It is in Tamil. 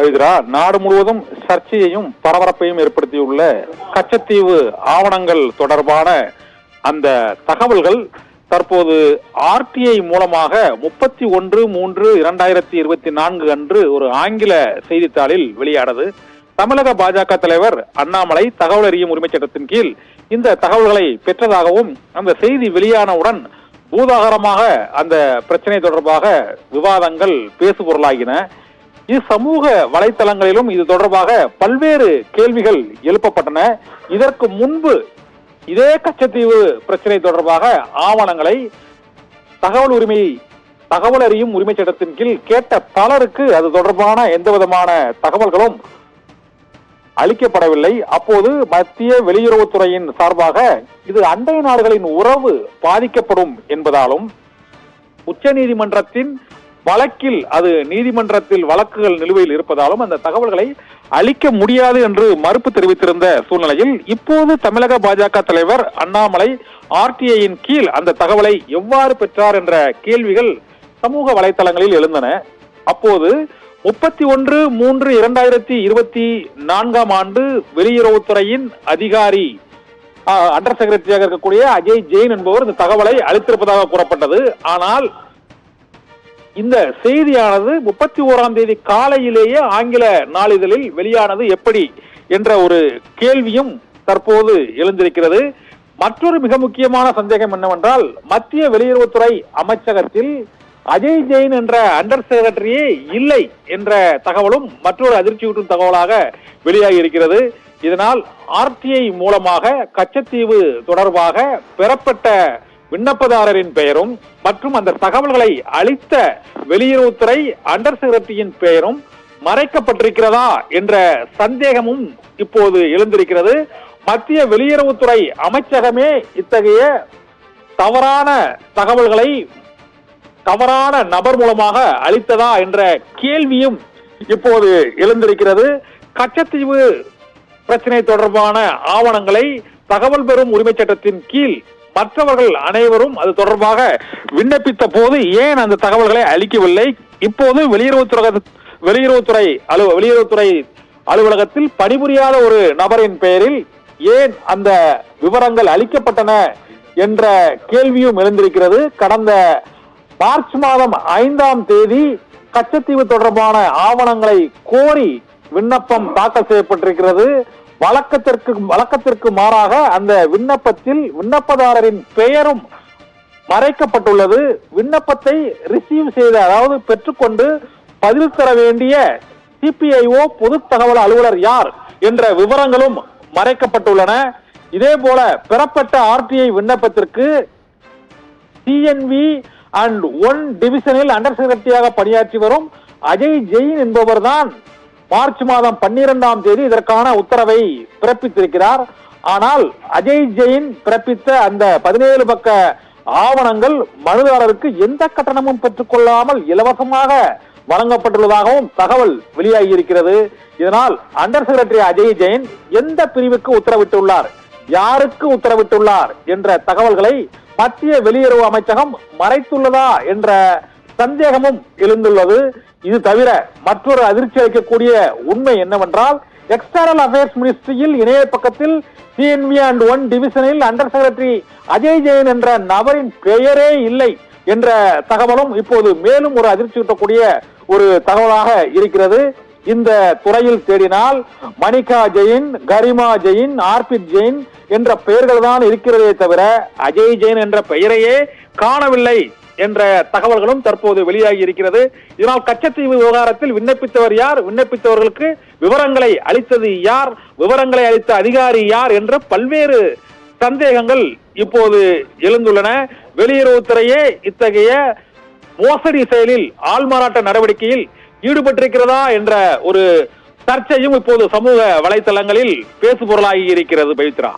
பவித்ரா, நாடு முழுவதும் சர்ச்சையையும் பரபரப்பையும் ஏற்படுத்தியுள்ள கச்சத்தீவு ஆவணங்கள் தொடர்பான அந்த தகவல்கள் தற்போது RTI மூலமாக 31/3/2024 அன்று ஒரு ஆங்கில செய்தித்தாளில் வெளியானது. தமிழக பாஜக தலைவர் அண்ணாமலை தகவல் அறியும் உரிமை சட்டத்தின் கீழ் இந்த தகவல்களை பெற்றதாகவும் அந்த செய்தி வெளியானவுடன் பூதாகரமாக அந்த பிரச்சனை தொடர்பாக விவாதங்கள் பேசுபொருளாகின. சமூக வலைத்தளங்களிலும் இது தொடர்பாக பல்வேறு கேள்விகள் எழுப்பப்பட்டன. இதற்கு முன்பு இதே கச்சத்தீவு பிரச்சனை தொடர்பாக ஆவணங்களை தகவல் அறியும் உரிமை சட்டத்தின் கீழ் கேட்ட பலருக்கு அது தொடர்பான எந்த விதமான தகவல்களும் அளிக்கப்படவில்லை. அப்போது மத்திய வெளியுறவுத்துறையின் சார்பாக இது அண்டை நாடுகளின் உறவு பாதிக்கப்படும் என்பதாலும் உச்ச நீதிமன்றத்தின் வழக்கில் அது நீதிமன்றத்தில் வழக்குகள் நிலுவையில் இருப்பதாலும் அந்த தகவல்களை அளிக்க முடியாது என்று மறுப்பு தெரிவித்திருந்த சூழ்நிலையில் இப்போது தமிழக பாஜக தலைவர் அண்ணாமலை RTIயின் கீழ் அந்த தகவலை எவ்வாறு பெற்றார் என்ற கேள்விகள் சமூக வலைத்தளங்களில் எழுந்தன. அப்போது 31/3/2024 வெளியுறவுத்துறையின் அதிகாரி அண்டர் செக்ரட்டரியாக இருக்கக்கூடிய அஜய் ஜெயின் என்பவர் இந்த தகவலை அளித்திருப்பதாக கூறப்பட்டது. ஆனால் இந்த செய்தியானது 31ஆம் தேதி காலையிலேயே ஆங்கில நாளிதழில் வெளியானது எப்படி என்ற ஒரு கேள்வியும் தற்போது எழுந்திருக்கிறது. மற்றொரு மிக முக்கியமான சந்தேகம் என்னவென்றால் மத்திய வெளியுறவுத்துறை அமைச்சகத்தில் அஜய் ஜெயின் என்ற அண்டர் செக்ரட்டரியே இல்லை என்ற தகவலும் மற்றொரு அதிர்ச்சியூட்டும் தகவலாக வெளியாகி இருக்கிறது. இதனால் RTI மூலமாக கச்சத்தீவு தொடர்பாக பெறப்பட்ட விண்ணப்பதாரரின் பெயரும் மற்றும் அந்த தகவல்களை அளித்த வெளியுறவுத்துறை அண்டர் செக்ரட்டரியின் பெயரும் மறைக்கப்பட்டிருக்கிறதா என்ற சந்தேகமும் இப்போது எழுந்திருக்கிறது. மத்திய வெளியுறவுத்துறை அமைச்சகமே இத்தகைய தவறான தகவல்களை தவறான நபர் மூலமாக அளித்ததா என்ற கேள்வியும் இப்போது எழுந்திருக்கிறது. கச்சத்தீவு பிரச்சனை தொடர்பான ஆவணங்களை தகவல் பெறும் உரிமை சட்டத்தின் கீழ் மற்றவர்கள் அனைவரும் அது தொடர்பாக விண்ணப்பித்த போது ஏன் அந்த தகவல்களை அளிக்கவில்லை? இப்போது வெளியுறவுத்துறை அலுவலகத்தில் பணிபுரியாத ஒரு நபரின் பெயரில் ஏன் அந்த விவரங்கள் அளிக்கப்பட்டன என்ற கேள்வியும் எழுந்திருக்கிறது. கடந்த மார்ச் மாதம் 5ஆம் தேதி கச்சத்தீவு தொடர்பான ஆவணங்களை கோரி விண்ணப்பம் தாக்கல் செய்யப்பட்டிருக்கிறது. வழக்கத்திற்கு மாறாக அந்த விண்ணப்பத்தில் விண்ணப்பதாரரின் பெயரும் மறைக்கப்பட்டுள்ளது. விண்ணப்பத்தை ரிசீவ் செய்த அதாவது பெற்றுக்கொண்டு பதில் தர வேண்டிய CPIO பொது தகவல் அலுவலர் யார் என்ற விவரங்களும் மறைக்கப்பட்டுள்ளன. இதே போல பெறப்பட்ட RTI விண்ணப்பத்திற்கு CNV and 1 டிவிஷனில் அண்டர் செக்ரட்டரியாக பணியாற்றி வரும் அஜய் ஜெயின் என்பவர் தான் மார்ச் மாதம் 12ஆம் தேதி இதற்கான உத்தரவை பிறப்பித்திருக்கிறார். ஆனால் அஜய் ஜெயின் பிறப்பித்த அந்த 17 பக்க ஆவணங்கள் மனுதாரருக்கு எந்த கட்டணமும் பெற்றுக்கொள்ளாமல் இலவசமாக வழங்கப்பட்டுள்ளதாகவும் தகவல் வெளியாகி இருக்கிறது. இதனால் அண்டர் செக்ரட்டரி அஜய் ஜெயின் எந்த பிரிவுக்கு உத்தரவிட்டுள்ளார், யாருக்கு உத்தரவிட்டுள்ளார் என்ற தகவல்களை மத்திய வெளியுறவு அமைச்சகம் மறைத்துள்ளதா என்ற சந்தேகமும் எழுந்துள்ளது. இது தவிர மற்றொரு அதிர்ச்சி அளிக்கக்கூடிய உண்மை என்னவென்றால் எக்ஸ்டர்னல் அஃபேர்ஸ் மினிஸ்ட்ரியில் இணைய பக்கத்தில் CNV and 1 டிவிஷனில் அண்டர் செக்ரட்டரி அஜய் ஜெயின் என்ற நபரின் பெயரே இல்லை என்ற தகவலும் இப்போது மேலும் ஒரு அதிர்ச்சி ஊட்டக்கூடிய ஒரு தகவலாக இருக்கிறது. இந்த துறையில் தேடினால் மணிகா ஜெயின், கரிமா ஜெயின், ஆர்பித் ஜெயின் என்ற பெயர்கள் தான் இருக்கிறதே தவிர அஜய் ஜெயின் என்ற பெயரையே காணவில்லை என்ற தகவல்களும் தற்போது வெளியாகி இருக்கிறது. இதனால் கச்சத்தீவு விவகாரத்தில் விண்ணப்பித்தவர் யார், விண்ணப்பித்தவர்களுக்கு விவரங்களை அளித்தது யார், விவரங்களை அளித்த அதிகாரி யார் என்ற பல்வேறு சந்தேகங்கள் இப்போது எழுந்துள்ளன. வெளியுறவுத்துறையே இத்தகைய மோசடி செயலில் ஆள்மாறாட்ட நடவடிக்கையில் ஈடுபட்டிருக்கிறதா என்ற ஒரு சர்ச்சையும் இப்போது சமூக வலைத்தளங்களில் பேசுபொருளாகி இருக்கிறது. பவித்ரா.